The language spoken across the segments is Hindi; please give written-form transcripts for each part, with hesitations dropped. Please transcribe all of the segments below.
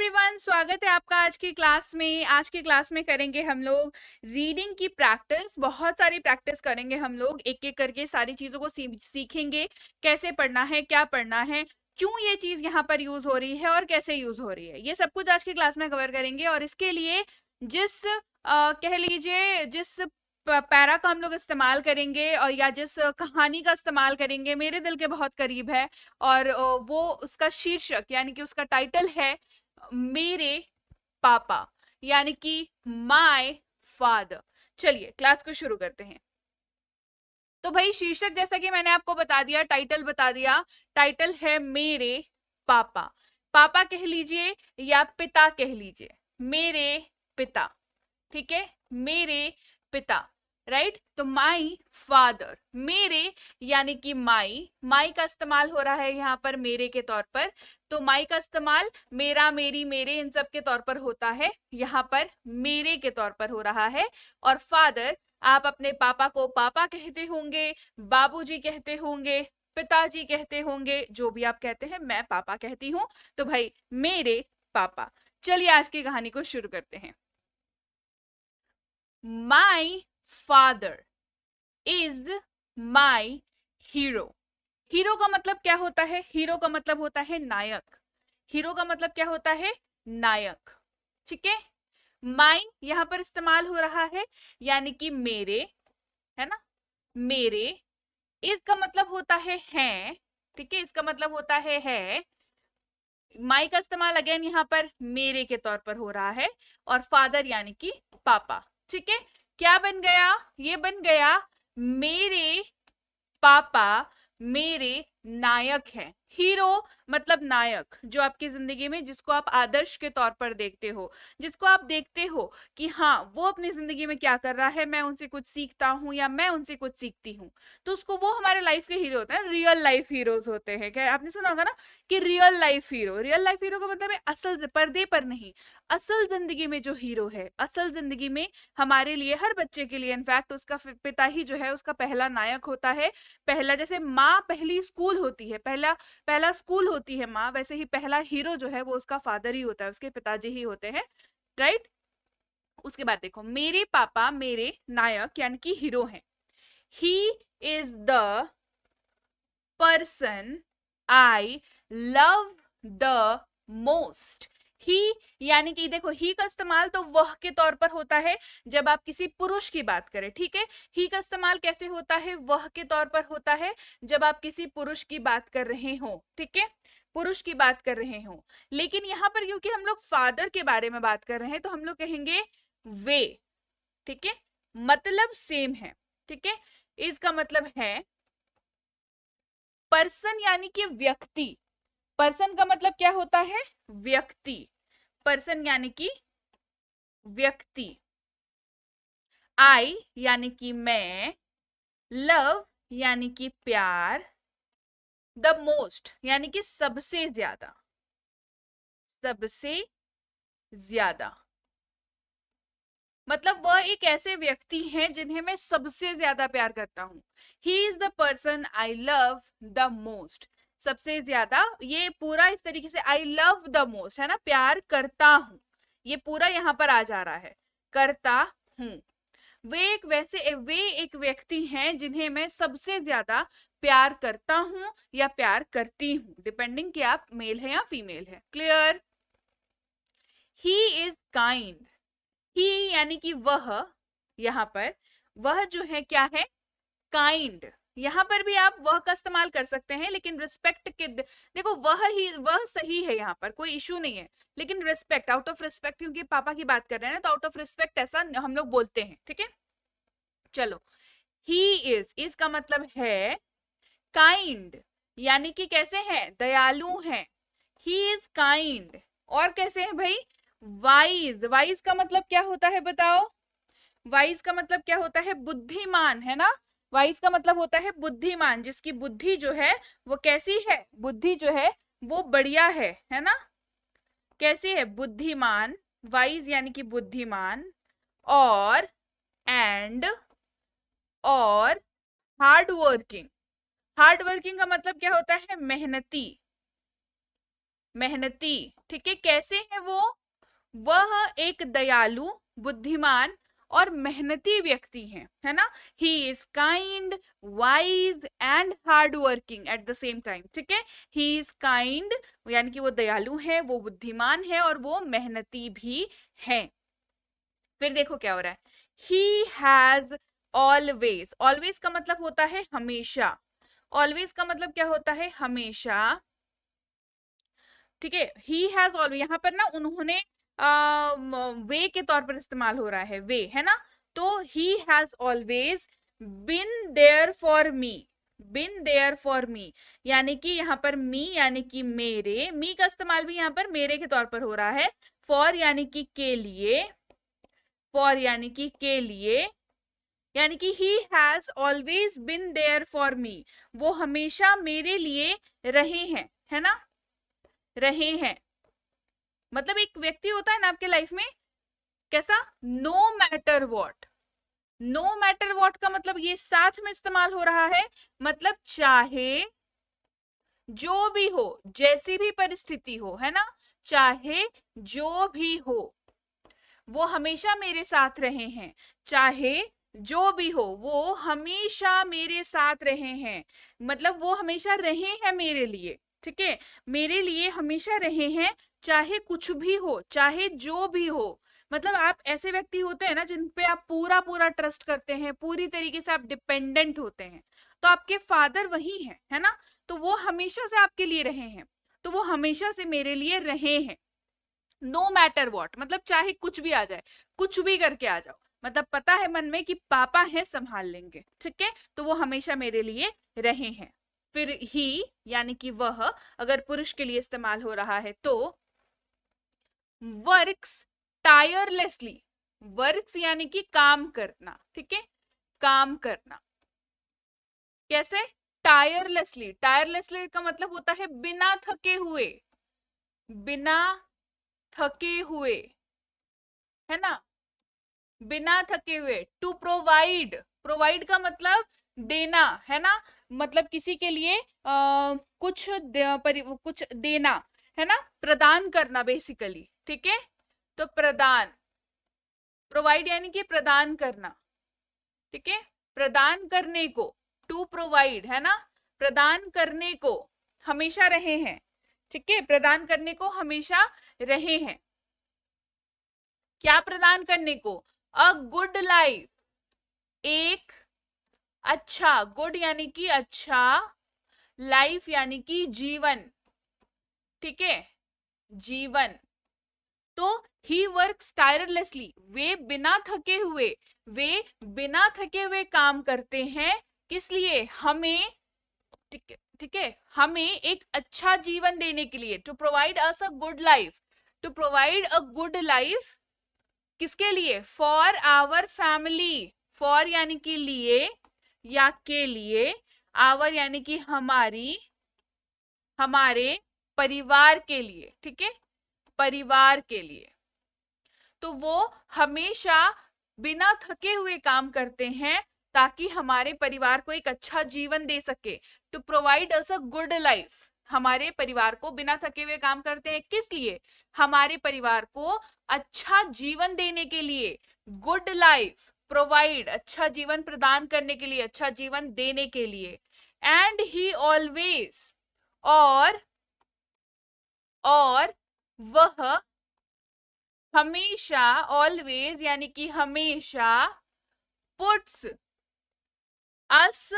एवरीवन, स्वागत है आपका आज की क्लास में। आज की क्लास में करेंगे हम लोग रीडिंग की प्रैक्टिस। बहुत सारी प्रैक्टिस करेंगे हम लोग, एक एक करके सारी चीजों को सीखेंगे। कैसे पढ़ना है, क्या पढ़ना है, क्यों ये चीज यहाँ पर यूज हो रही है और कैसे यूज हो रही है, ये सब कुछ आज की क्लास में कवर करेंगे। और इसके लिए जिस कह लीजिए जिस पैरा का हम लोग इस्तेमाल करेंगे और या जिस कहानी का इस्तेमाल करेंगे मेरे दिल के बहुत करीब है। और वो उसका शीर्षक यानी कि उसका टाइटल है मेरे पापा, यानी कि माय फादर। चलिए क्लास को शुरू करते हैं। तो भाई शीर्षक जैसा कि मैंने आपको बता दिया, टाइटल बता दिया। टाइटल है मेरे पापा। पापा कह लीजिए या पिता कह लीजिए, मेरे पिता। ठीक है, मेरे पिता, राइट। तो माई फादर, मेरे यानी कि माई, माई का इस्तेमाल हो रहा है यहाँ पर मेरे के तौर पर। तो माई का इस्तेमाल मेरा, मेरी, मेरे इन सब के तौर पर होता है, यहाँ पर मेरे के तौर पर हो रहा है। और फादर, आप अपने पापा को पापा कहते होंगे, बाबूजी कहते होंगे, पिताजी कहते होंगे, जो भी आप कहते हैं, मैं पापा कहती हूँ। तो भाई मेरे पापा। चलिए आज की कहानी को शुरू करते हैं। My father is my hero. Hero का मतलब क्या होता है? हीरो का मतलब होता है नायक। हीरो का मतलब क्या होता है? नायक। ठीक है। माई यहां पर इस्तेमाल हो रहा है यानी कि मेरे, है ना, मेरे। इसका मतलब होता है ठीक है, इसका मतलब होता है। माई का इस्तेमाल अगेन यहाँ पर मेरे के तौर पर हो रहा है। और फादर यानी कि पापा। ठीक है, क्या बन गया? ये बन गया मेरे पापा मेरे नायक हैं। हीरो मतलब नायक, जो आपकी जिंदगी में जिसको आप आदर्श के तौर पर देखते हो, जिसको आप देखते हो कि हाँ वो अपनी जिंदगी में क्या कर रहा है, मैं उनसे कुछ सीखता हूँ या मैं उनसे कुछ सीखती हूँ, तो उसको वो हमारे लाइफ के हीरो होते हैं। रियल लाइफ हीरोज होते हैं। क्या आपने सुना होगा ना कि real life hero, real life hero का मतलब है असल पर्दे पर नहीं, असल जिंदगी में जो हीरो है, असल जिंदगी में हमारे लिए, हर बच्चे के लिए इनफैक्ट उसका पिता ही जो है उसका पहला नायक होता है। पहला, जैसे माँ पहली स्कूल होती है, पहला स्कूल होती है माँ, वैसे ही पहला हीरो जो है वो उसका फादर ही होता है, उसके पिताजी ही होते हैं, राइट। उसके बाद देखो, मेरे पापा मेरे नायक यानी कि हीरो हैं। He is the person I love the most. He यानी कि देखो, ही का इस्तेमाल तो वह के तौर पर होता है जब आप किसी पुरुष की बात करें। ठीक है, ही का इस्तेमाल कैसे होता है? वह के तौर पर होता है जब आप किसी पुरुष की बात कर रहे हो। ठीक है, पुरुष की बात कर रहे हो। लेकिन यहाँ पर क्योंकि हम लोग फादर के बारे में बात कर रहे हैं तो हम लोग कहेंगे वे। ठीक है, मतलब सेम है। ठीक है, इसका मतलब है पर्सन यानी कि व्यक्ति। पर्सन का मतलब क्या होता है? व्यक्ति। पर्सन यानी कि व्यक्ति। आई यानी कि मैं, लव यानी कि प्यार, द मोस्ट यानी कि सबसे ज्यादा, सबसे ज्यादा। मतलब वह एक ऐसे व्यक्ति हैं जिन्हें मैं सबसे ज्यादा प्यार करता हूं। ही is the person I love the most. सबसे ज्यादा, ये पूरा इस तरीके से आई लव द मोस्ट है ना, प्यार करता हूं, ये पूरा यहां पर आ जा रहा है, करता हूं। वे एक व्यक्ति हैं जिन्हें मैं सबसे ज्यादा प्यार करता हूं या प्यार करती हूं, डिपेंडिंग कि आप मेल है या फीमेल है। Clear? He is kind. He यानी कि वह, यहाँ पर वह जो है क्या है? काइंड। यहाँ पर भी आप वह का इस्तेमाल कर सकते हैं, लेकिन रिस्पेक्ट के देखो, वह सही है, यहाँ पर कोई इशू नहीं है। लेकिन रिस्पेक्ट, आउट ऑफ रिस्पेक्ट, क्योंकि पापा की बात कर रहे हैं ना, तो आउट ऑफ रिस्पेक्ट ऐसा हम लोग बोलते हैं। ठीक है, चलो। ही इज का मतलब है काइंड, यानी कि कैसे हैं? दयालु हैं। He is kind. और कैसे हैं भाई? वाइज। वाइज का मतलब क्या होता है बताओ? वाइज का मतलब क्या होता है? बुद्धिमान, है ना। वाइज का मतलब होता है बुद्धिमान, जिसकी बुद्धि जो है वो कैसी है? बुद्धि जो है वो बढ़िया है ना। कैसी है? बुद्धिमान। वाइज यानी कि बुद्धिमान। और एंड, और हार्ड वर्किंग। हार्ड वर्किंग का मतलब क्या होता है? मेहनती। मेहनती, ठीक है। कैसे है वो? वह एक दयालु, बुद्धिमान और मेहनती व्यक्ति है ना। ही is kind, wise and hard working at the same time, ठीक है। ही इज काइंड यानी कि वो दयालु है, वो बुद्धिमान है और वो मेहनती भी है। फिर देखो क्या हो रहा है, ही हैज ऑलवेज, ऑलवेज का मतलब होता है हमेशा, ऑलवेज का मतलब क्या होता है? हमेशा, ठीक है। ही हैज ऑलवेज, यहाँ पर ना उन्होंने वे के तौर पर इस्तेमाल हो रहा है, वे, है ना। तो he has always been there for me, been there for me, यानी कि यहाँ पर मी यानी कि मेरे, मी का इस्तेमाल भी यहाँ पर मेरे के तौर पर हो रहा है। फॉर यानी कि के लिए, फॉर यानी कि के लिए, यानी कि he has always been there for me, वो हमेशा मेरे लिए रहे हैं, है ना, रहे हैं। मतलब एक व्यक्ति होता है ना आपके लाइफ में, कैसा? No matter what, no matter what का मतलब ये साथ में इस्तेमाल हो रहा है, मतलब चाहे जो भी हो, जैसी भी परिस्थिति हो, है ना, चाहे जो भी हो वो हमेशा मेरे साथ रहे हैं, चाहे जो भी हो वो हमेशा मेरे साथ रहे हैं, मतलब वो हमेशा रहे हैं मेरे लिए, ठीक है। मेरे लिए हमेशा रहे हैं, चाहे कुछ भी हो, चाहे जो भी हो। मतलब आप ऐसे व्यक्ति होते हैं ना जिन पे आप पूरा पूरा ट्रस्ट करते हैं, पूरी तरीके से आप डिपेंडेंट होते हैं, तो आपके फादर वही है ना। तो वो हमेशा से आपके लिए रहे हैं, तो वो हमेशा से मेरे लिए रहे हैं। नो मैटर वॉट मतलब चाहे कुछ भी आ जाए, कुछ भी करके आ जाओ, मतलब पता है मन में कि पापा है, संभाल लेंगे, ठीक है। तो वो हमेशा मेरे लिए रहे हैं। फिर ही यानी कि वह, अगर पुरुष के लिए इस्तेमाल हो रहा है तो वर्क्स टायरलेसली, वर्क्स यानी कि काम करना, ठीक है, काम करना। कैसे? टायरलेसली, टायरलेसली का मतलब होता है बिना थके हुए, बिना थके हुए, है ना, बिना थके हुए। टू प्रोवाइड, प्रोवाइड का मतलब देना, है ना, मतलब किसी के लिए कुछ देना, है ना, प्रदान करना बेसिकली, ठीक है। तो प्रदान, प्रोवाइड यानी कि प्रदान करना, ठीक है, प्रदान करने को, टू प्रोवाइड, है ना, प्रदान करने को हमेशा रहे हैं, ठीक है, प्रदान करने को हमेशा रहे हैं। क्या प्रदान करने को? अ गुड लाइफ, एक अच्छा, गुड यानी कि अच्छा, लाइफ यानी कि जीवन, ठीक है, जीवन। तो ही वर्क्स टायरलेसली, वे बिना थके हुए, वे बिना थके हुए काम करते हैं, किस लिए? हमें, ठीक है, हमें एक अच्छा जीवन देने के लिए। To provide us a good life, to provide a good life किसके लिए? फॉर आवर फैमिली, फॉर यानी कि लिए या के लिए, आवर यानी कि हमारी, हमारे परिवार के लिए, ठीक है, परिवार के लिए। तो वो हमेशा बिना थके हुए काम करते हैं ताकि हमारे परिवार को एक अच्छा जीवन दे सके। To provide us a good life, हमारे परिवार को बिना थके हुए काम करते हैं, किस लिए? हमारे परिवार को अच्छा जीवन देने के लिए। गुड लाइफ, प्रोवाइड, अच्छा जीवन प्रदान करने के लिए, अच्छा जीवन देने के लिए। एंड ही ऑलवेज, और वह हमेशा, ऑलवेज यानी कि हमेशा, पुट्स अस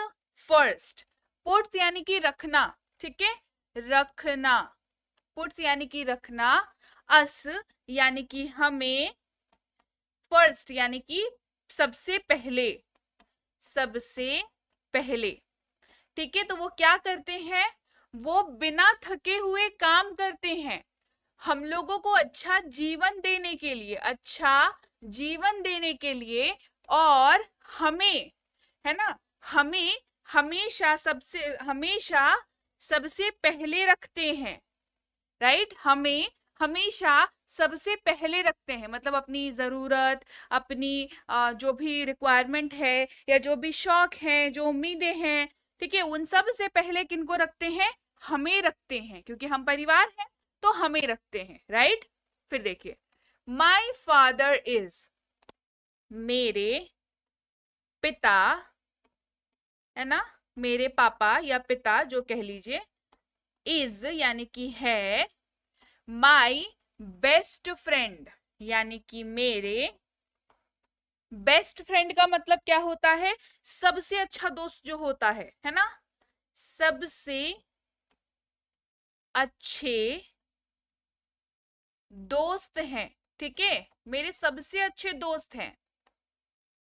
फर्स्ट, पुट्स यानी कि रखना, ठीक है, रखना, पुट्स यानी कि रखना, अस यानी कि हमें, फर्स्ट यानी कि सबसे पहले, सबसे पहले, ठीक है। तो वो क्या करते हैं? वो बिना थके हुए काम करते हैं हम लोगों को अच्छा जीवन देने के लिए, अच्छा जीवन देने के लिए। और हमें, है ना, हमें हमेशा सबसे पहले रखते हैं, राइट। हमें हमेशा सबसे पहले रखते हैं, मतलब अपनी जरूरत, अपनी जो भी रिक्वायरमेंट है या जो भी शौक है, जो उम्मीदें हैं, ठीक है, उन सब से पहले किनको रखते हैं? हमें रखते हैं, क्योंकि हम परिवार हैं तो हमें रखते हैं, राइट। फिर देखिए, माई फादर इज, मेरे पिता, है ना, मेरे पापा या पिता जो कह लीजिए, इज यानी कि है, माई बेस्ट फ्रेंड यानी कि मेरे, बेस्ट फ्रेंड का मतलब क्या होता है, सबसे अच्छा दोस्त जो होता है ना, सबसे अच्छे दोस्त हैं, ठीक है, मेरे सबसे अच्छे दोस्त हैं,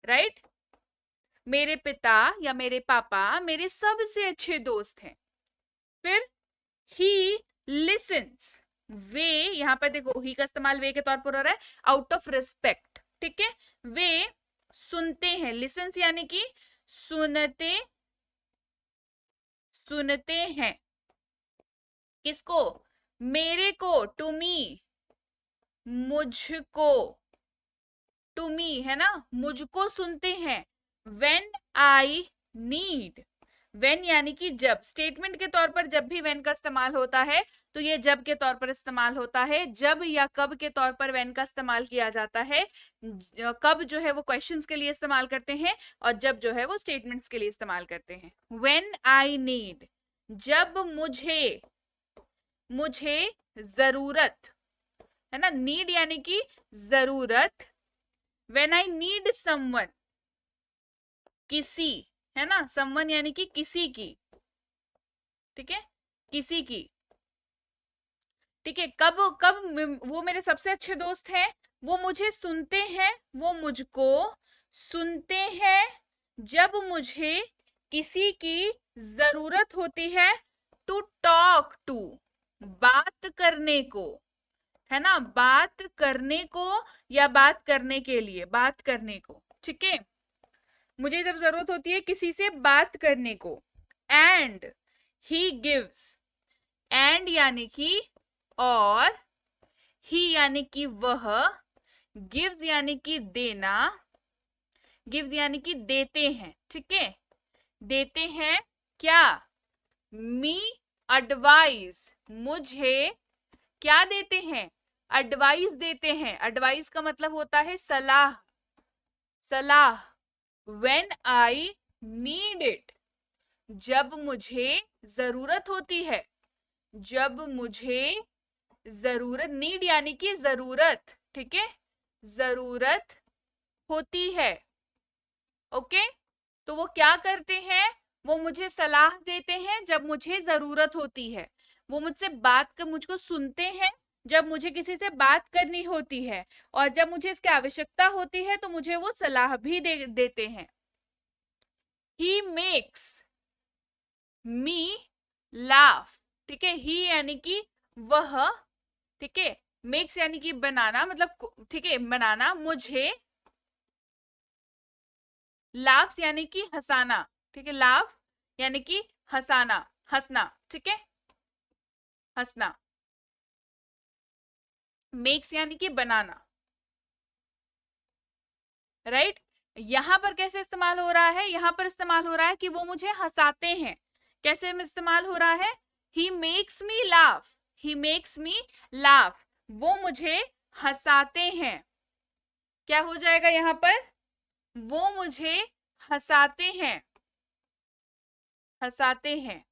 राइट। मेरे पिता या मेरे पापा मेरे सबसे अच्छे दोस्त हैं। फिर ही लिसन्स, वे, यहां पर देखो ही का इस्तेमाल वे के तौर पर हो रहा है, आउट ऑफ रिस्पेक्ट, ठीक है। वे सुनते हैं, लिसन्स यानी कि सुनते, सुनते हैं, किसको, मेरे को, टू मी, मुझको, टू मी, है ना, मुझको सुनते हैं। व्हेन आई नीड, व्हेन यानी कि जब, स्टेटमेंट के तौर पर जब भी व्हेन का इस्तेमाल होता है तो ये जब के तौर पर इस्तेमाल होता है। जब या कब के तौर पर व्हेन का इस्तेमाल किया जाता है, कब जो है वो क्वेश्चंस के लिए इस्तेमाल करते हैं और जब जो है वो स्टेटमेंट्स के लिए इस्तेमाल करते हैं। व्हेन आई नीड, जब मुझे, मुझे जरूरत, है ना, नीड यानी कि जरूरत। व्हेन आई नीड समवन, किसी, है ना, समवन यानी कि किसी की, ठीक है, किसी की, ठीक है। कब कब वो मेरे सबसे अच्छे दोस्त हैं, वो मुझे सुनते हैं, वो मुझको सुनते हैं जब मुझे किसी की जरूरत होती है। टू टॉक टू, बात करने को, है ना, बात करने को या बात करने के लिए, बात करने को, ठीक है, मुझे जब जरूरत होती है किसी से बात करने को। एंड ही गिव्स, एंड यानी कि और, ही यानी कि वह, गिव्स यानी कि देना, गिव्स यानी कि देते हैं, ठीक है, देते हैं क्या, मी एडवाइस, मुझे क्या देते हैं, एडवाइस देते हैं। एडवाइस का मतलब होता है सलाह, सलाह। व्हेन आई नीड इट, जब मुझे जरूरत होती है, जब मुझे जरूरत, नीड यानी कि जरूरत, ठीक है, जरूरत होती है, ओके। तो वो क्या करते हैं, वो मुझे सलाह देते हैं जब मुझे जरूरत होती है, वो मुझसे बात कर, मुझको सुनते हैं जब मुझे किसी से बात करनी होती है, और जब मुझे इसकी आवश्यकता होती है तो मुझे वो सलाह भी देते हैं। ही मेक्स मी लाफ, ठीक है, ही यानी कि वह, ठीक है, मेक्स यानी कि बनाना, मतलब ठीक है, बनाना, मुझे, लाफ्स यानी कि हंसाना, ठीक है, लाफ यानी कि हंसाना, हंसना, ठीक है, हंसना। मेक्स यानी कि बनाना, राइट। यहां पर कैसे इस्तेमाल हो रहा है, यहां पर इस्तेमाल हो रहा है कि वो मुझे हंसाते हैं। कैसे में इस्तेमाल हो रहा है, he makes me laugh, he makes me laugh, वो मुझे हंसाते हैं। क्या हो जाएगा यहां पर, वो मुझे हंसाते हैं, हंसाते हैं,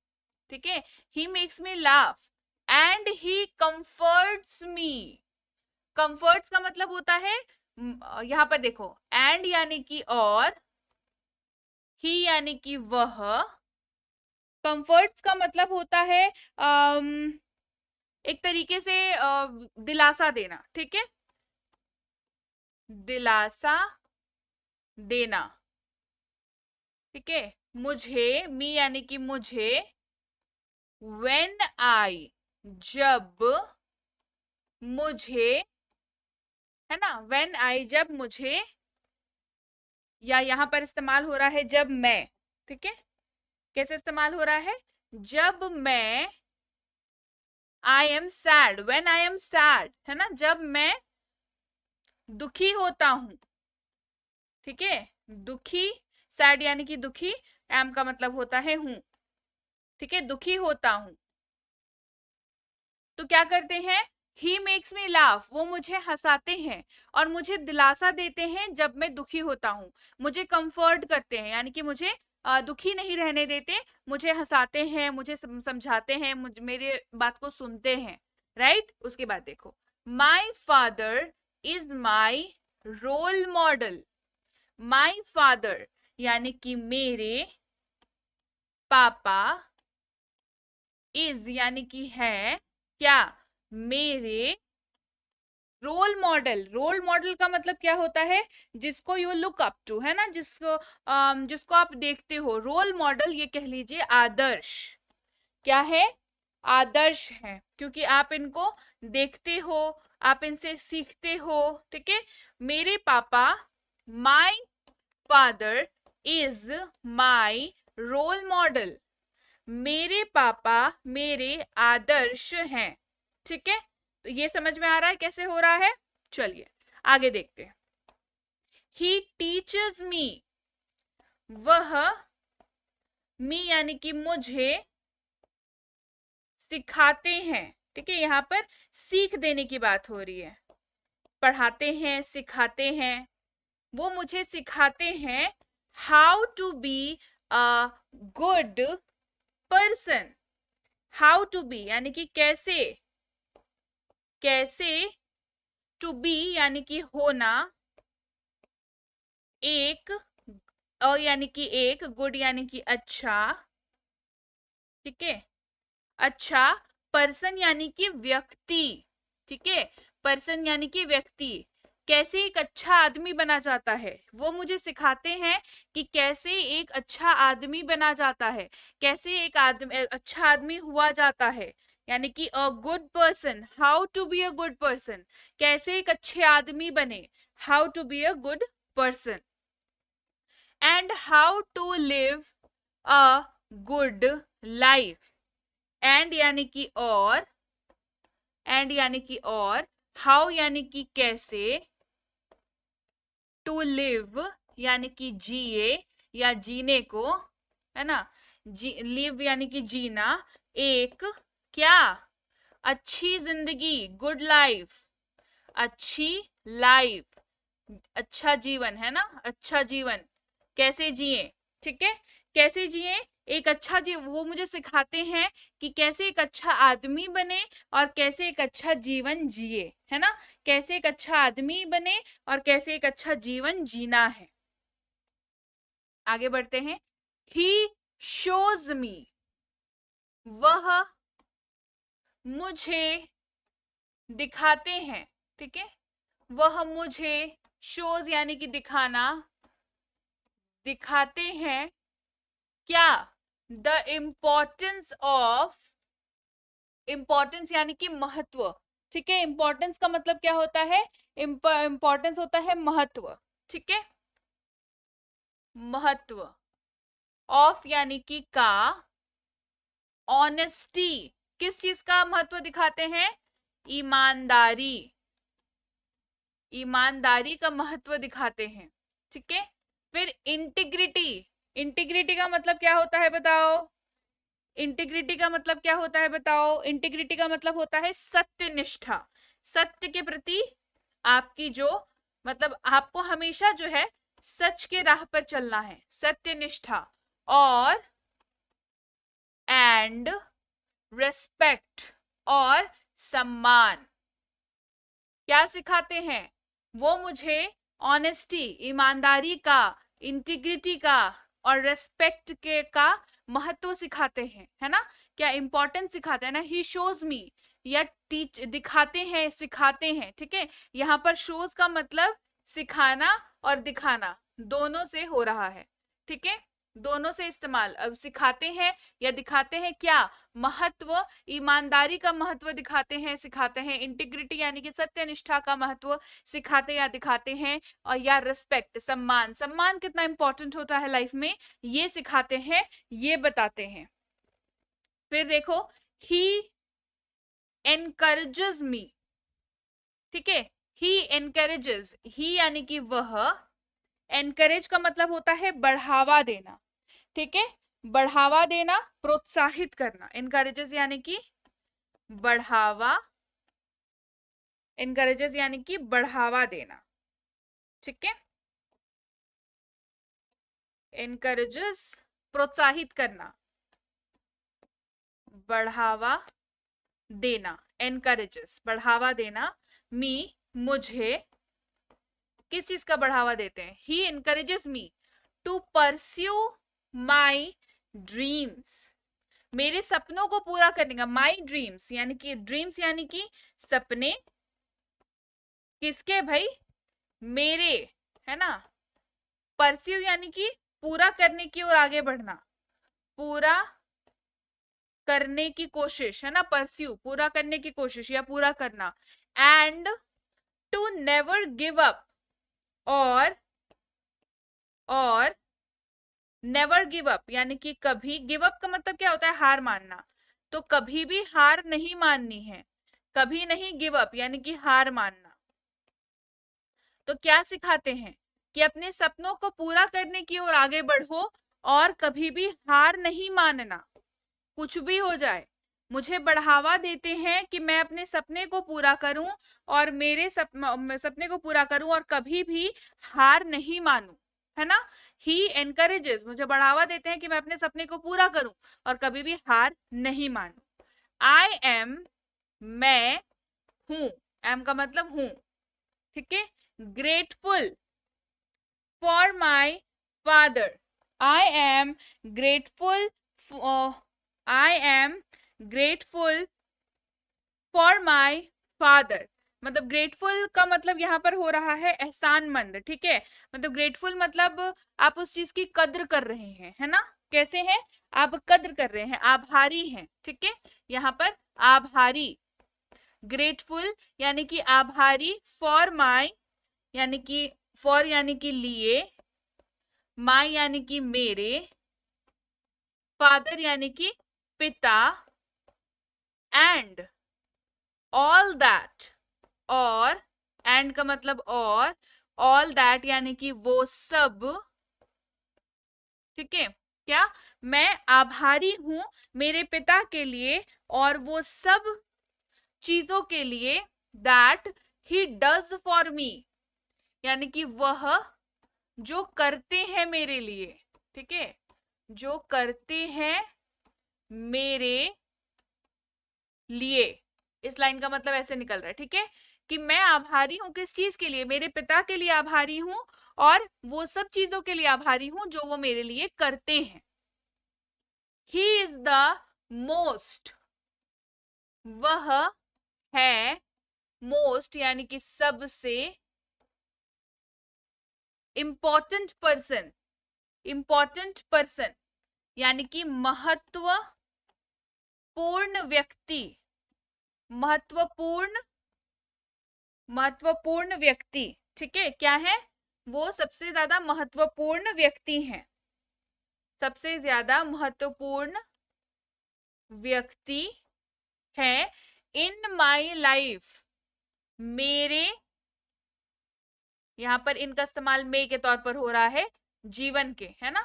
ठीक है। He makes me laugh and he comforts me, comforts का मतलब होता है, यहां पर देखो, एंड यानी कि और, ही यानी कि वह, कंफर्ट्स का मतलब होता है एक तरीके से दिलासा देना, ठीक है, दिलासा देना, ठीक है। मुझे, मी यानी कि मुझे, व्हेन आई, जब मुझे, है ना, व्हेन आई, जब मुझे, या यहां पर इस्तेमाल हो रहा है जब मैं, ठीक है, कैसे इस्तेमाल हो रहा है, जब मैं, I am sad, when I am sad, है ना, जब मैं दुखी होता हूं, ठीक है, दुखी, सैड यानी कि दुखी, एम का मतलब होता है हूं, ठीक है, दुखी होता हूं। तो क्या करते हैं, ही मेक्स मी लाफ, वो मुझे हंसाते हैं और मुझे दिलासा देते हैं जब मैं दुखी होता हूँ, मुझे कंफर्ट करते हैं, यानी कि मुझे दुखी नहीं रहने देते, मुझे हंसाते हैं, मुझे समझाते हैं, मेरे बात को सुनते हैं, राइट। उसके बाद देखो, my father is my role model. My father यानी कि मेरे पापा, इज यानी कि है, क्या, मेरे रोल मॉडल। रोल मॉडल का मतलब क्या होता है, जिसको यू लुक अप टू, है ना, जिसको आप देखते हो। रोल मॉडल ये कह लीजिए आदर्श, क्या है, आदर्श है, क्योंकि आप इनको देखते हो, आप इनसे सीखते हो, ठीक है। मेरे पापा, my father is my role model. मेरे पापा मेरे आदर्श हैं, ठीक है। तो ये समझ में आ रहा है कैसे हो रहा है। चलिए आगे देखते हैं। ही टीचर्स मी, वह, मी यानी कि मुझे सिखाते हैं, ठीक है। यहाँ पर सीख देने की बात हो रही है, पढ़ाते हैं, सिखाते हैं, वो मुझे सिखाते हैं how to be a good person. How to be यानी कि कैसे, कैसे, टू बी यानी कि होना, एक, यानी कि एक, गुड यानी कि अच्छा, ठीक है, अच्छा, पर्सन यानी कि व्यक्ति, ठीक है, पर्सन यानी कि व्यक्ति, कैसे एक अच्छा आदमी बना जाता है, वो मुझे सिखाते हैं कि कैसे एक अच्छा आदमी बना जाता है, कैसे एक आदमी अच्छा आदमी हुआ जाता है, यानी कि a good person, how to be a good person, कैसे एक अच्छे आदमी बने, how to be a good person, and how to live a good life. And यानी कि और, एंड यानी कि और, हाउ यानी कि कैसे, टू लिव यानी कि जिए या जीने को, है ना, लिव यानी कि जीना, एक, क्या, अच्छी जिंदगी, गुड लाइफ, अच्छी लाइफ, अच्छा जीवन, है ना, अच्छा जीवन, कैसे जिए, ठीक है, कैसे जिए एक अच्छा वो मुझे सिखाते हैं कि कैसे एक अच्छा आदमी बने और कैसे एक अच्छा जीवन जिए, है ना, कैसे एक अच्छा आदमी बने और कैसे एक अच्छा जीवन जीना है। आगे बढ़ते हैं। ही शोज मी, वह मुझे दिखाते हैं, ठीक है, वह मुझे, शोज यानी कि दिखाना, दिखाते हैं, क्या, द इम्पोर्टेंस ऑफ, इम्पोर्टेंस यानी कि महत्व, ठीक है, इम्पोर्टेंस का मतलब क्या होता है, इम्पोर्टेंस होता है महत्व, ठीक है, महत्व, ऑफ यानी कि का, ऑनेस्टी, किस चीज का महत्व दिखाते हैं, ईमानदारी, ईमानदारी का महत्व दिखाते हैं, ठीक है। फिर इंटीग्रिटी, इंटीग्रिटी का मतलब क्या होता है बताओ, इंटीग्रिटी का मतलब क्या होता है बताओ, इंटीग्रिटी का मतलब होता है सत्यनिष्ठा, सत्य के प्रति आपकी जो, मतलब आपको हमेशा जो है सच के राह पर चलना है, सत्यनिष्ठा, और एंड रेस्पेक्ट, और सम्मान, क्या सिखाते हैं, वो मुझे ऑनेस्टी, ईमानदारी का, इंटीग्रिटी का और रेस्पेक्ट के का महत्व सिखाते हैं, है ना, क्या इंपॉर्टेंस सिखाते हैं ना। ही शोज मी, या टीच, दिखाते हैं, सिखाते हैं, ठीक है। यहाँ पर शोज का मतलब सिखाना और दिखाना दोनों से हो रहा है, ठीक है, दोनों से इस्तेमाल। अब सिखाते हैं या दिखाते हैं, क्या, महत्व, ईमानदारी का महत्व दिखाते हैं, सिखाते हैं, इंटीग्रिटी यानी कि सत्यनिष्ठा का महत्व सिखाते या दिखाते हैं, और या रिस्पेक्ट, सम्मान, सम्मान कितना इंपॉर्टेंट होता है लाइफ में, ये सिखाते हैं, ये बताते हैं। फिर देखो, ही एनकरेजेस मी, ठीक है, ही एनकरेजेस, ही यानी कि वह, एनकरेज का मतलब होता है बढ़ावा देना, ठीक है, बढ़ावा देना, प्रोत्साहित करना, इनकरेजेस यानी कि बढ़ावा, encourages यानी कि बढ़ावा देना, ठीक है। encourages प्रोत्साहित करना, बढ़ावा देना, encourages बढ़ावा देना, मी मुझे, किस चीज का बढ़ावा देते हैं, he encourages me to pursue my dreams, मेरे सपनों को पूरा करने का, my dreams यानी कि ड्रीम्स यानी कि सपने, किसके भाई, मेरे, है ना। परस्यू यानी कि पूरा करने की ओर आगे बढ़ना, पूरा करने की कोशिश, है ना, परस्यू पूरा करने की कोशिश या पूरा करना। And to never give up, और नेवर गिव अप यानी कि कभी, गिव अप का मतलब क्या होता है, हार मानना, तो कभी भी हार नहीं माननी है, कभी नहीं गिव अप यानी कि हार मानना। तो क्या सिखाते हैं कि अपने सपनों को पूरा करने की ओर आगे बढ़ो और कभी भी हार नहीं मानना, कुछ भी हो जाए। मुझे बढ़ावा देते हैं कि मैं अपने सपने को पूरा करूं और मेरे सपने को पूरा करूं और कभी भी हार नहीं मानूं, है ना। ही एनकरेजेस, मुझे बढ़ावा देते हैं कि मैं अपने सपने को पूरा करूं और कभी भी हार नहीं मानूं। आई एम, मैं हूं, एम का मतलब हूं, ठीक है। Grateful for my father, I am grateful, I am grateful for my father, मतलब ग्रेटफुल का मतलब यहाँ पर हो रहा है एहसानमंद, ठीक है। मतलब ग्रेटफुल मतलब आप उस चीज की कद्र कर रहे हैं, है ना। कैसे हैं, आप कद्र कर रहे हैं, आभारी हैं, ठीक है। यहाँ पर आभारी, ग्रेटफुल यानी कि आभारी, फॉर माई यानी कि फॉर यानी कि लिए, माई यानी कि मेरे, फादर यानी कि पिता, एंड ऑल दैट, और, एंड का मतलब और, ऑल दैट यानी कि वो सब, ठीक है। क्या, मैं आभारी हूं मेरे पिता के लिए और वो सब चीजों के लिए, that he does for me यानी कि वह जो करते हैं मेरे लिए, ठीक है, जो करते हैं मेरे लिए। इस लाइन का मतलब ऐसे निकल रहा है, ठीक है, कि मैं आभारी हूं किस चीज के लिए, मेरे पिता के लिए आभारी हूं और वो सब चीजों के लिए आभारी हूं जो वो मेरे लिए करते हैं। ही इज द मोस्ट, वह है, मोस्ट यानी कि सबसे, इंपॉर्टेंट पर्सन, इंपॉर्टेंट पर्सन यानी कि महत्वपूर्ण व्यक्ति, महत्वपूर्ण, महत्वपूर्ण व्यक्ति, ठीक है। क्या है, वो सबसे ज्यादा महत्वपूर्ण व्यक्ति हैं, सबसे ज्यादा महत्वपूर्ण व्यक्ति है इन माई लाइफ, मेरे, यहां पर इनका इस्तेमाल मे के तौर पर हो रहा है, जीवन के, है ना।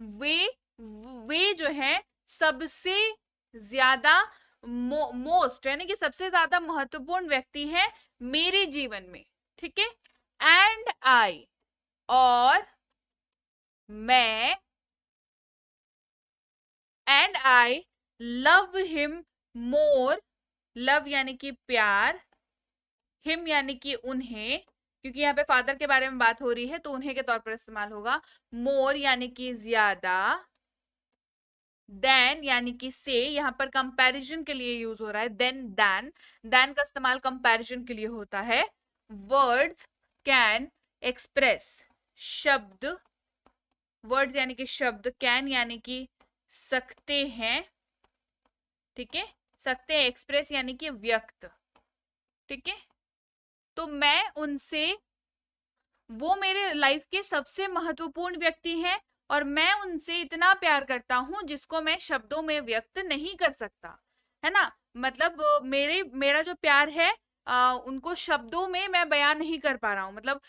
वे जो है सबसे ज्यादा, मोस्ट यानी कि सबसे ज्यादा महत्वपूर्ण व्यक्ति है मेरे जीवन में, ठीक है। एंड आई, और मैं, and I love him more, love यानी कि प्यार, हिम यानी कि उन्हें, क्योंकि यहाँ पे फादर के बारे में बात हो रही है तो उन्हें के तौर पर इस्तेमाल होगा। मोर यानी कि ज्यादा, देन यानी कि से, यहाँ पर कंपैरिजन के लिए यूज हो रहा है, देन दैन, दैन का इस्तेमाल कंपैरिजन के लिए होता है। वर्ड्स कैन एक्सप्रेस, शब्द, वर्ड्स यानी कि शब्द, कैन यानी कि सकते हैं, ठीक है, सकते हैं, एक्सप्रेस यानी कि व्यक्त, ठीक है। तो मैं उनसे, वो मेरे लाइफ के सबसे महत्वपूर्ण व्यक्ति हैं और मैं उनसे इतना प्यार करता हूं जिसको मैं शब्दों में व्यक्त नहीं कर सकता, है ना। मतलब मेरा जो प्यार है उनको शब्दों में मैं बयान नहीं कर पा रहा हूँ, मतलब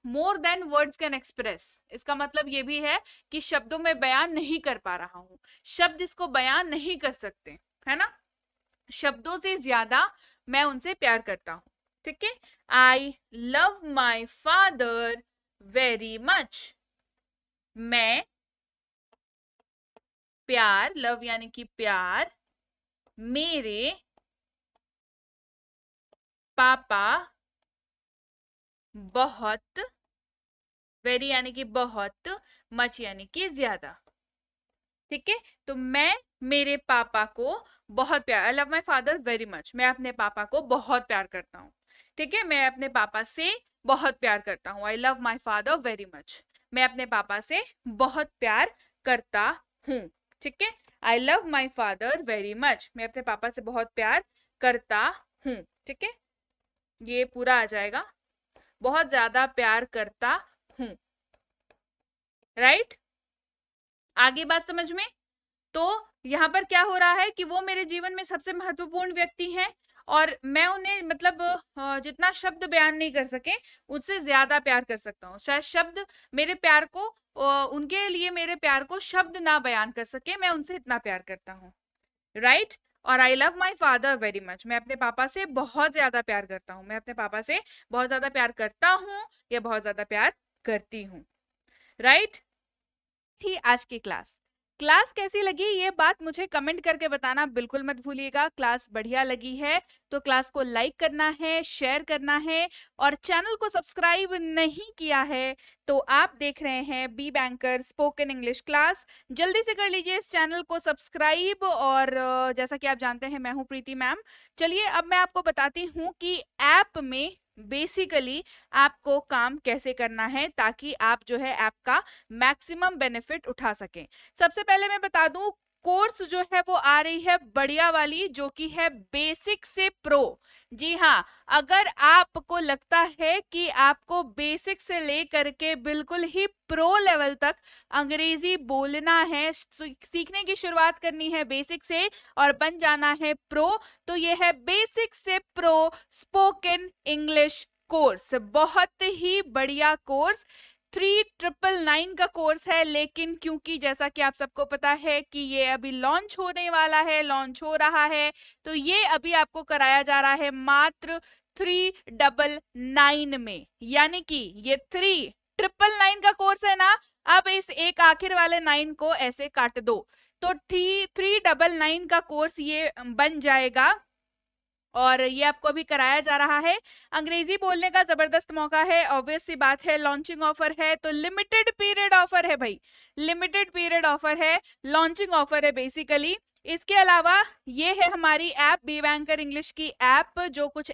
more than words can express, इसका मतलब ये भी है कि शब्दों में बयान नहीं कर पा रहा हूँ, शब्द इसको बयान नहीं कर सकते, है ना। शब्दों से ज्यादा मैं उनसे प्यार करता हूँ। ठीक है, I love my father very much. मैं प्यार, लव यानी कि प्यार, मेरे पापा बहुत, वेरी यानी कि बहुत, मच यानी कि ज्यादा। ठीक है, तो मैं मेरे पापा को बहुत प्यार, I love my father very much, मैं अपने पापा को बहुत प्यार करता हूँ। ठीक है, मैं अपने पापा से बहुत प्यार करता हूँ। I love my father very much, मैं अपने पापा से बहुत प्यार करता हूँ। ठीक है, I love my father very much, मैं अपने पापा से बहुत प्यार करता हूँ। ठीक है, ये पूरा आ जाएगा, बहुत ज्यादा प्यार करता हूँ। राइट, आगे बात समझ में? तो यहाँ पर क्या हो रहा है कि वो मेरे जीवन में सबसे महत्वपूर्ण व्यक्ति हैं और मैं उन्हें मतलब जितना शब्द बयान नहीं कर सके उससे ज्यादा प्यार कर सकता हूँ। शायद शब्द मेरे प्यार को उनके लिए मेरे प्यार को शब्द ना बयान कर सके, मैं उनसे इतना प्यार करता हूँ। राइट, और I love my father very much, मैं अपने पापा से बहुत ज्यादा प्यार करता हूँ। मैं अपने पापा से बहुत ज्यादा प्यार करता हूँ या बहुत ज्यादा प्यार करती हूँ। राइट, थी आज की क्लास। क्लास कैसी लगी ये बात मुझे कमेंट करके बताना बिल्कुल मत भूलिएगा। क्लास बढ़िया लगी है तो क्लास को लाइक करना है, शेयर करना है, और चैनल को सब्सक्राइब नहीं किया है तो आप देख रहे हैं be banker spoken English class, जल्दी से कर लीजिए इस चैनल को सब्सक्राइब। और जैसा कि आप जानते हैं मैं हूं प्रीति मैम। चलिए अब मैं आपको बताती हूँ कि ऐप में बेसिकली आपको काम कैसे करना है ताकि आप जो है ऐप का मैक्सिमम बेनिफिट उठा सकें। सबसे पहले मैं बता दूं, कोर्स जो है वो आ रही है बढ़िया वाली जो कि है बेसिक से प्रो। जी हाँ, अगर आपको लगता है कि आपको बेसिक से लेकर के बिल्कुल ही प्रो लेवल तक अंग्रेजी बोलना है, सीखने की शुरुआत करनी है बेसिक से और बन जाना है प्रो, तो ये है बेसिक से प्रो स्पोकन इंग्लिश कोर्स। बहुत ही बढ़िया कोर्स, 3999 का कोर्स है। लेकिन क्योंकि जैसा कि आप सबको पता है कि ये अभी लॉन्च होने वाला है, लॉन्च हो रहा है, तो ये अभी आपको कराया जा रहा है मात्र 399 में। यानी कि ये 3999 का कोर्स है ना, अब इस एक आखिर वाले 9 को ऐसे काट दो तो 399 का कोर्स ये बन जाएगा और ये आपको अभी कराया जा रहा है। अंग्रेजी बोलने का जबरदस्त मौका है, ऑब्वियस सी बात है, लॉन्चिंग ऑफर है तो लिमिटेड पीरियड ऑफर है भाई, लिमिटेड पीरियड ऑफर है, लॉन्चिंग ऑफर है बेसिकली। इसके अलावा ये है हमारी ऐप बी बैंकर इंग्लिश की ऐप, जो कुछ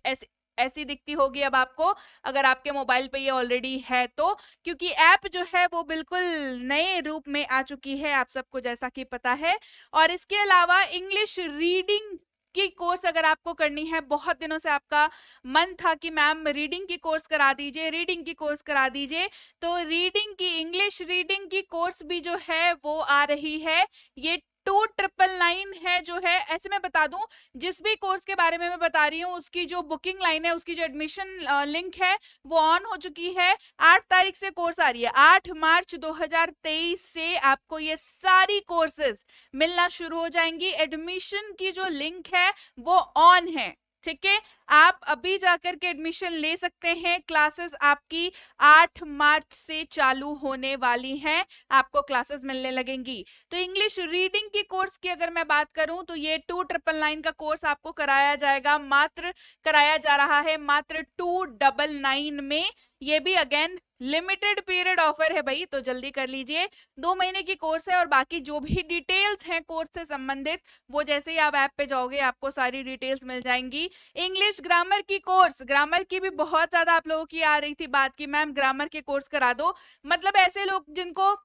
ऐसी दिखती होगी अब आपको, अगर आपके मोबाइल पे ये ऑलरेडी है तो, क्योंकि ऐप जो है वो बिल्कुल नए रूप में आ चुकी है आप सबको जैसा कि पता है। और इसके अलावा इंग्लिश रीडिंग की कोर्स अगर आपको करनी है, बहुत दिनों से आपका मन था कि मैम रीडिंग की कोर्स करा दीजिए, रीडिंग की कोर्स करा दीजिए, तो रीडिंग की, इंग्लिश रीडिंग की कोर्स भी जो है वो आ रही है। ये 2999 है जो है। ऐसे मैं बता दूं, जिस भी कोर्स के बारे में मैं बता रही हूँ उसकी जो बुकिंग लाइन है, उसकी जो एडमिशन लिंक है वो ऑन हो चुकी है। 8 तारीख से कोर्स आ रही है, 8 मार्च 2023 से आपको ये सारी कोर्सेज मिलना शुरू हो जाएंगी। एडमिशन की जो लिंक है वो ऑन है, ठीक है, आप अभी जाकर के एडमिशन ले सकते हैं। क्लासेस आपकी 8 मार्च से चालू होने वाली हैं, आपको क्लासेस मिलने लगेंगी। तो इंग्लिश रीडिंग की कोर्स की अगर मैं बात करूं तो ये 2999 का कोर्स आपको कराया जाएगा, मात्र कराया जा रहा है मात्र 299 में। ये भी अगेन लिमिटेड पीरियड ऑफर है भाई, तो जल्दी कर लीजिए। 2 महीने की कोर्स है और बाकी जो भी डिटेल्स हैं कोर्स से संबंधित वो जैसे ही आप ऐप पे जाओगे आपको सारी डिटेल्स मिल जाएंगी। इंग्लिश ग्रामर की कोर्स, ग्रामर की भी बहुत ज्यादा आप लोगों की आ रही थी बात की मैम ग्रामर के कोर्स करा दो, मतलब ऐसे लोग जिनको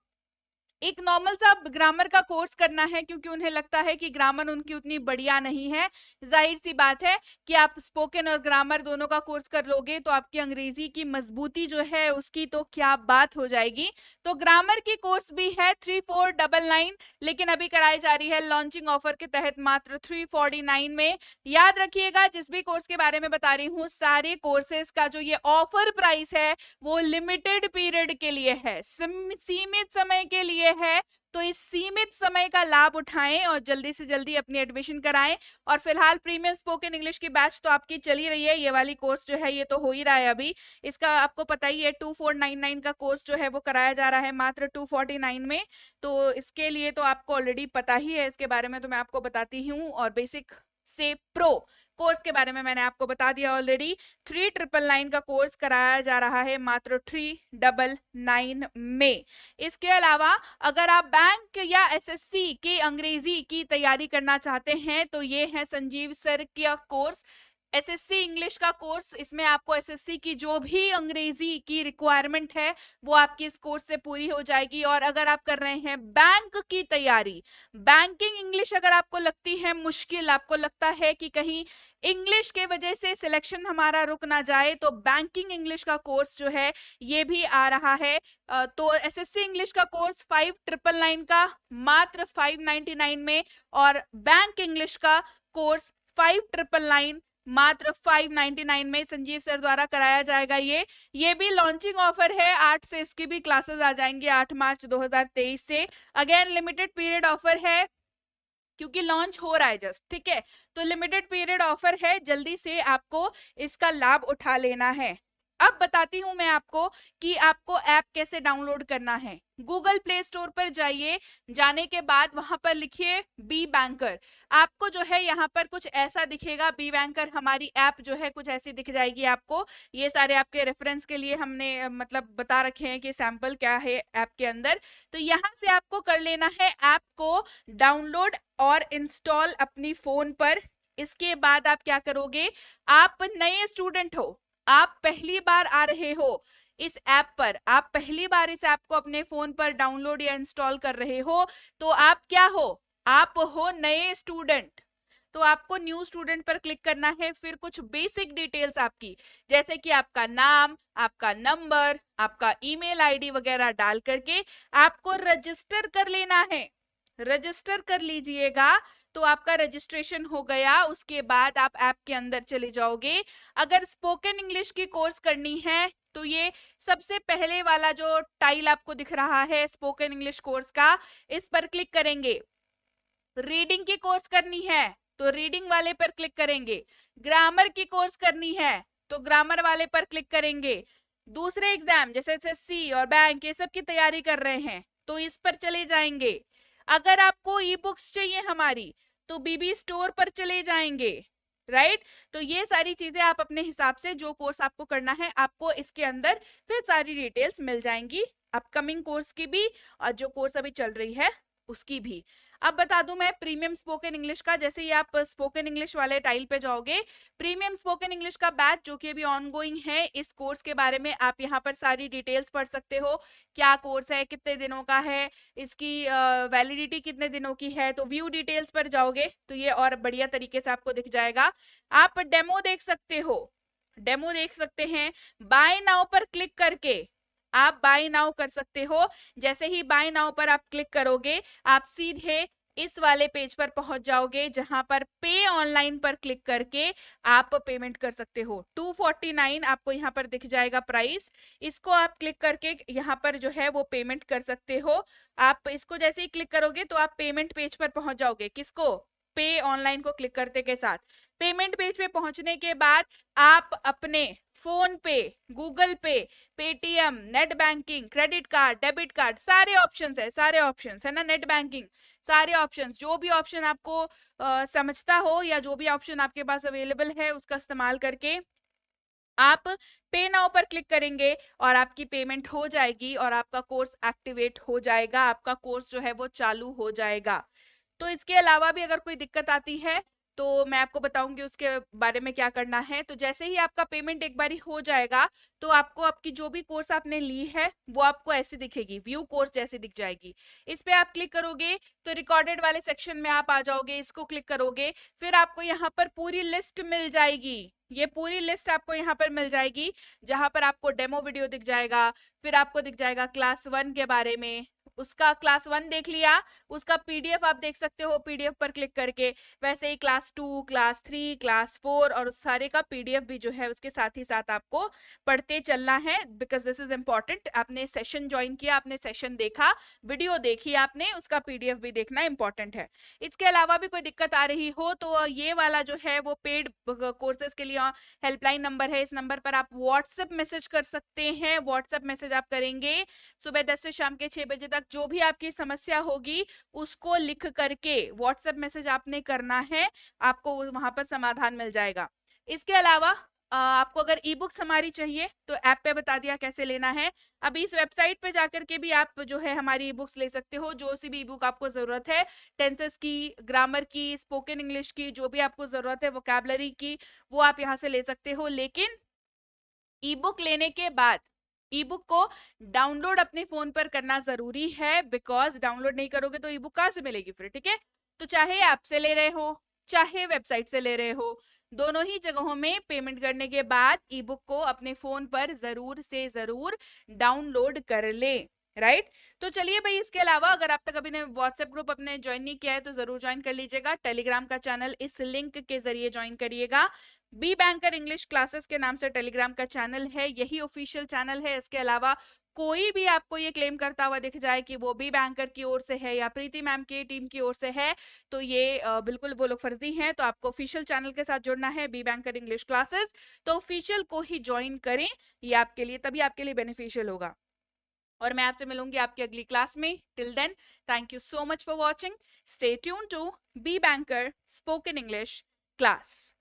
एक नॉर्मल सा ग्रामर का कोर्स करना है क्योंकि उन्हें लगता है कि ग्रामर उनकी उतनी बढ़िया नहीं है। जाहिर सी बात है कि आप स्पोकन और ग्रामर दोनों का कोर्स कर लोगे तो आपकी अंग्रेजी की मजबूती जो है उसकी तो क्या बात हो जाएगी। तो ग्रामर की कोर्स भी है 3499, लेकिन अभी कराई जा रही है लॉन्चिंग ऑफर के तहत मात्र 349 में। याद रखिएगा जिस भी कोर्स के बारे में बता रही हूँ सारे कोर्सेज का जो ये ऑफर प्राइस है वो लिमिटेड पीरियड के लिए है, सीमित समय के लिए है तो इस सीमित समय का लाभ उठाएं और जल्दी से जल्दी अपनी एडमिशन कराएं। और फिलहाल प्रीमियम स्पोकन इंग्लिश की बैच तो आपकी चली रही है, ये वाली कोर्स जो है ये तो हो ही रहा है अभी। इसका आपको पता ही है 2499 का कोर्स जो है वो कराया जा रहा है मात्र 249 में। तो इसके लिए तो आपको ऑलरेडी पता ही है, इसके बारे में तो मैं आपको बताती हूँ। और बेसिक से प्रो कोर्स के बारे में मैंने आपको बता दिया ऑलरेडी। 3999 का कोर्स कराया जा रहा है मात्र 399 में। इसके अलावा अगर आप बैंक या एसएससी के अंग्रेजी की तैयारी करना चाहते हैं तो ये है संजीव सर का कोर्स, एसएससी इंग्लिश का कोर्स। इसमें आपको एसएससी की जो भी अंग्रेजी की रिक्वायरमेंट है वो आपकी इस कोर्स से पूरी हो जाएगी। और अगर आप कर रहे हैं बैंक की तैयारी, बैंकिंग इंग्लिश अगर आपको लगती है मुश्किल, आपको लगता है कि कहीं इंग्लिश के वजह से सिलेक्शन हमारा रुक ना जाए, तो बैंकिंग इंग्लिश का कोर्स जो है ये भी आ रहा है। तो एसएससी इंग्लिश का कोर्स 5999 का मात्र 599 में, और बैंक इंग्लिश का कोर्स 5999 मात्र 599 में संजीव सर द्वारा कराया जाएगा। ये भी लॉन्चिंग ऑफर है, 8 से इसकी भी क्लासेस आ जाएंगी 8 मार्च 2023 से। अगेन लिमिटेड पीरियड ऑफर है क्योंकि लॉन्च हो रहा है जस्ट, ठीक है। तो लिमिटेड पीरियड ऑफर है, जल्दी से आपको इसका लाभ उठा लेना है। अब बताती हूं मैं आपको कि आपको ऐप कैसे डाउनलोड करना है। गूगल प्ले स्टोर पर जाइए, जाने के बाद वहां पर लिखिए बी बैंकर। आपको जो है यहाँ पर कुछ ऐसा दिखेगा, बी बैंकर हमारी ऐप जो है कुछ ऐसी दिख जाएगी आपको। ये सारे आपके रेफरेंस के लिए हमने मतलब बता रखे हैं कि सैंपल क्या है ऐप के अंदर। तो यहाँ से आपको कर लेना है ऐप को डाउनलोड और इंस्टॉल अपनी फोन पर। इसके बाद आप क्या करोगे, आप नए स्टूडेंट हो, आप पहली बार आ रहे हो इस ऐप पर, आप पहली बार इस ऐप को अपने फोन पर डाउनलोड या इंस्टॉल कर रहे हो, तो आप क्या हो, आप हो नए स्टूडेंट। तो आपको न्यू स्टूडेंट पर क्लिक करना है। फिर कुछ बेसिक डिटेल्स आपकी, जैसे कि आपका नाम, आपका नंबर, आपका ईमेल आईडी वगैरह डाल करके आपको रजिस्टर कर लेना है। रजिस्टर कर लीजिएगा तो आपका रजिस्ट्रेशन हो गया। उसके बाद आप ऐप के अंदर चले जाओगे। अगर स्पोकन इंग्लिश की कोर्स करनी है तो ये सबसे पहले वाला जो टाइल आपको दिख रहा है स्पोकन इंग्लिश कोर्स का, इस पर क्लिक करेंगे। रीडिंग की कोर्स करनी है तो रीडिंग वाले पर क्लिक करेंगे। ग्रामर की कोर्स करनी है तो ग्रामर वाले पर क्लिक करेंगे। दूसरे एग्जाम जैसे एसएससी और बैंक ये सब की तैयारी कर रहे हैं तो इस पर चले जाएंगे। अगर आपको ई बुक्स चाहिए हमारी तो बीबी स्टोर पर चले जाएंगे, राइट। तो ये सारी चीजें आप अपने हिसाब से, जो कोर्स आपको करना है आपको इसके अंदर फिर सारी डिटेल्स मिल जाएंगी, अपकमिंग कोर्स की भी और जो कोर्स अभी चल रही है उसकी भी। अब बता दूं मैं प्रीमियम स्पोकन इंग्लिश का, जैसे ही आप स्पोकन इंग्लिश वाले टाइल पे जाओगे, प्रीमियम स्पोकन इंग्लिश का बैच जो कि अभी ऑनगोइंग है, इस कोर्स के बारे में आप यहाँ पर सारी डिटेल्स पढ़ सकते हो। क्या कोर्स है, कितने दिनों का है, इसकी वैलिडिटी कितने दिनों की है। तो व्यू डिटेल्स पर जाओगे तो ये और बढ़िया तरीके से आपको दिख जाएगा। आप डेमो देख सकते हो, डेमो देख सकते हैं। बाय नाउ पर क्लिक करके आप बाय नाउ कर सकते हो। जैसे ही बाय नाउ पर आप क्लिक करोगे आप सीधे इस वाले पेज पर पहुंच जाओगे जहां पर पे ऑनलाइन पर क्लिक करके आप पेमेंट कर सकते हो। 249 आपको यहाँ पर दिख जाएगा प्राइस, इसको आप क्लिक करके यहाँ पर जो है वो पेमेंट कर सकते हो। आप इसको जैसे ही क्लिक करोगे तो आप पेमेंट पेज पर पहुंच जाओगे। किसको, पे ऑनलाइन को क्लिक करते के साथ पेमेंट पेज पे पहुंचने के बाद आप अपने फोन पे, गूगल पे, Paytm, net banking, credit card, debit card, सारे ऑप्शंस है, सारे ऑप्शंस है ना, नेट बैंकिंग, सारे ऑप्शंस, जो भी ऑप्शन आपको समझता हो या जो भी ऑप्शन आपके पास अवेलेबल है उसका इस्तेमाल करके आप पे नाउ पर क्लिक करेंगे और आपकी पेमेंट हो जाएगी और आपका कोर्स एक्टिवेट हो जाएगा, आपका कोर्स जो है वो चालू हो जाएगा। तो इसके अलावा भी अगर कोई दिक्कत आती है तो मैं आपको बताऊंगी उसके बारे में क्या करना है। तो जैसे ही आपका पेमेंट एक बारी हो जाएगा तो आपको आपकी जो भी कोर्स आपने ली है वो आपको ऐसी दिखेगी, व्यू कोर्स जैसी दिख जाएगी। इस पे आप क्लिक करोगे तो रिकॉर्डेड वाले सेक्शन में आप आ जाओगे, इसको क्लिक करोगे, फिर आपको यहाँ पर पूरी लिस्ट मिल जाएगी। ये पूरी लिस्ट आपको यहाँ पर मिल जाएगी जहां पर आपको डेमो वीडियो दिख जाएगा, फिर आपको दिख जाएगा क्लास 1 के बारे में, उसका क्लास 1 देख लिया, उसका पीडीएफ आप देख सकते हो पीडीएफ पर क्लिक करके। वैसे ही क्लास 2, क्लास 3, क्लास 4 और उस सारे का पीडीएफ भी जो है उसके साथ ही साथ आपको पढ़ते चलना है, बिकॉज दिस इज इंपॉर्टेंट। आपने सेशन ज्वाइन किया, आपने सेशन देखा, वीडियो देखी आपने, उसका पीडीएफ भी देखना इंपॉर्टेंट है। इसके अलावा भी कोई दिक्कत आ रही हो तो ये वाला जो है वो पेड कोर्सेज के लिए हेल्पलाइन नंबर है, इस नंबर पर आप व्हाट्सएप मैसेज कर सकते हैं। व्हाट्सएप मैसेज आप करेंगे सुबह 10 से शाम के 6 बजे तक, जो भी आपकी समस्या होगी उसको लिख करके व्हाट्सएप मैसेज आपने करना है, आपको वहां पर समाधान मिल जाएगा। इसके अलावा आपको अगर ई बुक्स हमारी चाहिए तो ऐप पे बता दिया कैसे लेना है। अभी इस वेबसाइट पे जाकर के भी आप जो है हमारी ई बुक्स ले सकते हो, जो सी भी ई बुक आपको जरूरत है, टेंसेस की, ग्रामर की, स्पोकन इंग्लिश की, जो भी आपको जरूरत है, वोकैबुलरी की, वो आप यहाँ से ले सकते हो। लेकिन ई बुक लेने के बाद ई बुक को डाउनलोड अपने फोन पर करना जरूरी है, बिकॉज डाउनलोड नहीं करोगे तो ई बुक कहाँ से मिलेगी फिर, ठीक है। तो चाहे ऐप से ले रहे हो चाहे वेबसाइट से ले रहे हो, दोनों ही जगहों में पेमेंट करने के बाद ई बुक को अपने फोन पर जरूर से जरूर डाउनलोड कर ले, राइट। तो चलिए भाई, इसके अलावा अगर आप तक अभी ने व्हाट्सएप ग्रुप अपने ज्वाइन नहीं किया है तो जरूर ज्वाइन कर लीजिएगा। टेलीग्राम का चैनल इस लिंक के जरिए ज्वाइन करिएगा। बी बैंकर इंग्लिश क्लासेस के नाम से टेलीग्राम का चैनल है, यही ऑफिशियल चैनल है। इसके अलावा कोई भी आपको ये क्लेम करता हुआ दिख जाए कि वो बी बैंकर की ओर से है या प्रीति मैम की टीम की ओर से है, तो ये बिल्कुल वो लोग फर्जी हैं। तो आपको ऑफिशियल चैनल के साथ जुड़ना है, बी बैंकर इंग्लिश क्लासेस, तो ऑफिशियल को ही ज्वाइन करें, ये आपके लिए तभी आपके लिए बेनिफिशियल होगा। और मैं आपसे मिलूंगी आपकी अगली क्लास में। Till then, thank you so much for watching. Stay tune to be banker spoken English class.